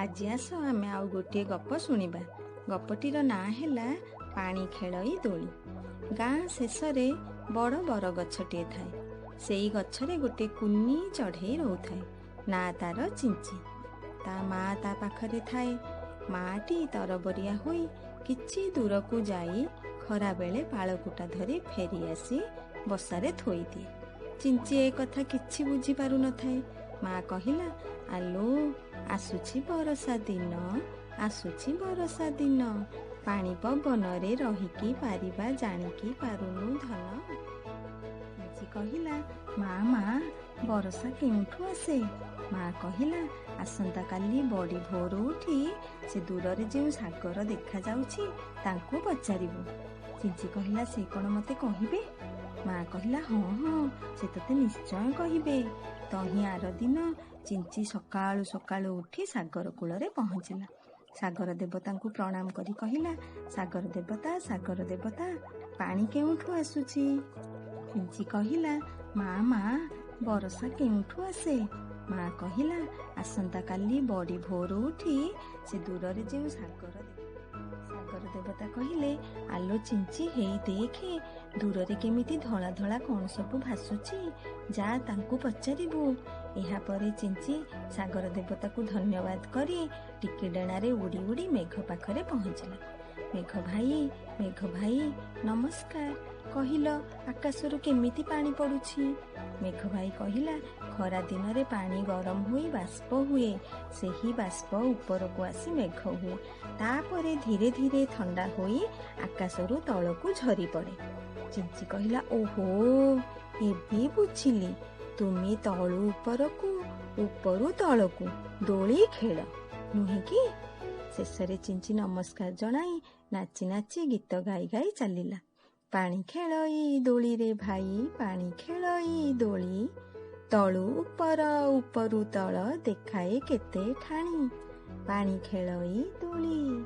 ଆଜି ଆସ ଆମେ ଆଉ ଗୋଟିଏ ଗପ ଶୁଣିବା। ଗପଟିର ନାଁ ହେଲା ପାଣି ଖେଳଇ ଦୋଳି। ଗାଁ ଶେଷରେ ବଡ଼ ବରଗଛଟିଏ ଥାଏ। ସେଇ ଗଛରେ ଗୋଟେ କୁନି ଚଢ଼େଇ ରହୁଥାଏ। ନାଁ ତାର ଚିଞ୍ଚି। ତା ମା ତା ପାଖରେ ଥାଏ। ମାଟି ତରବରିଆ ହୋଇ କିଛି ଦୂରକୁ ଯାଇ ଖରାବେଳେ ପାଳକୁଟା ଧରି ଫେରି ଆସି ବସାରେ ଥୋଇଦିଏ। ଚିଞ୍ଚି ଏ କଥା କିଛି ବୁଝିପାରୁନଥାଏ। ମା କହିଲା, ଆଲୋ ଆସୁଛି ବରଷା ଦିନ, ଆସୁଛି ବରଷା ଦିନ, ପାଣି ପବନରେ ରହିକି ପାରିବା ଜାଣିକି ପାରୁନୁ ଧନ। ଚିଞ୍ଚି କହିଲା, ମା ବରଷା କେଉଁଠୁ ଆସେ? ମା କହିଲା, ଆସନ୍ତାକାଲି ବଡ଼ି ଭୋରୁ ଉଠି ସେ ଦୂରରେ ଯେଉଁ ସାଗର ଦେଖାଯାଉଛି ତାଙ୍କୁ ପଚାରିବୁ। ଚିଞ୍ଚି କହିଲା, ସେ କ'ଣ ମୋତେ କହିବେ? ମା କହିଲା, ହଁ ସେ ତତେ ନିଶ୍ଚୟ କହିବେ। ତହିଁ ଆର ଦିନ ଚିଞ୍ଚି ସକାଳୁ ସକାଳୁ ଉଠି ସାଗର କୂଳରେ ପହଞ୍ଚିଲା। ସାଗର ଦେବତାଙ୍କୁ ପ୍ରଣାମ କରି କହିଲା, ସାଗର ଦେବତା ପାଣି କେଉଁଠୁ ଆସୁଛି? ଚିଞ୍ଚି କହିଲା, ମା ବରଷା କେଉଁଠୁ ଆସେ? ମା କହିଲା, ଆସନ୍ତାକାଲି ବଡ଼ି ଭୋରୁ ଉଠି ସେ ଦୂରରେ ଯେଉଁ ସାଗର ଦେବତା କହିଲେ, ଆଲୋ ଚିଞ୍ଚି, ହେଇ ଦେଖେ ଦୂରରେ କେମିତି ଧଳା ଧଳା କ'ଣ ସବୁ ଭାସୁଛି, ଯା ତାଙ୍କୁ ପଚାରିବୁ। ଏହାପରେ ଚିଞ୍ଚି ସାଗର ଦେବତାକୁ ଧନ୍ୟବାଦ କରି ଟିକେ ଡେଣାରେ ଉଡ଼ି ଉଡ଼ି ମେଘ ପାଖରେ ପହଞ୍ଚିଲା। ମେଘ ଭାଇ ନମସ୍କାର। କହିଲ ଆକାଶରୁ କେମିତି ପାଣି ପଡ଼ୁଛି? ମେଘ ଭାଇ କହିଲା, ଖରା ଦିନରେ ପାଣି ଗରମ ହୋଇ ବାଷ୍ପ ହୁଏ। ସେହି ବାଷ୍ପ ଉପରକୁ ଆସି ମେଘ ହୁଏ। ତାପରେ ଧୀରେ ଧୀରେ ଥଣ୍ଡା ହୋଇ ଆକାଶରୁ ତଳକୁ ଝରି ପଡ଼େ। ଚିଞ୍ଚି କହିଲା, ଓହୋ ଏବେ ବୁଝିଲି, ତୁମେ ତଳୁ ଉପରକୁ ଉପରୁ ତଳକୁ ଦୋଳି ଖେଳ, ନୁହେଁ କି? ଶେଷରେ ଚିଞ୍ଚି ନମସ୍କାର ଜଣାଇ ନାଚି ନାଚି ଗୀତ ଗାଇ ଗାଇ ଚାଲିଲା। ପାଣି ଖେଳଇ ଦୋଳିରେ ଭାଇ, ପାଣି ଖେଳଇ ଦୋଳି, ତଳୁ ଉପର ଉପରୁ ତଳ ଦେଖାଏ କେତେ ଠାଣି, ପାଣି ଖେଳଇ ଦୋଳି।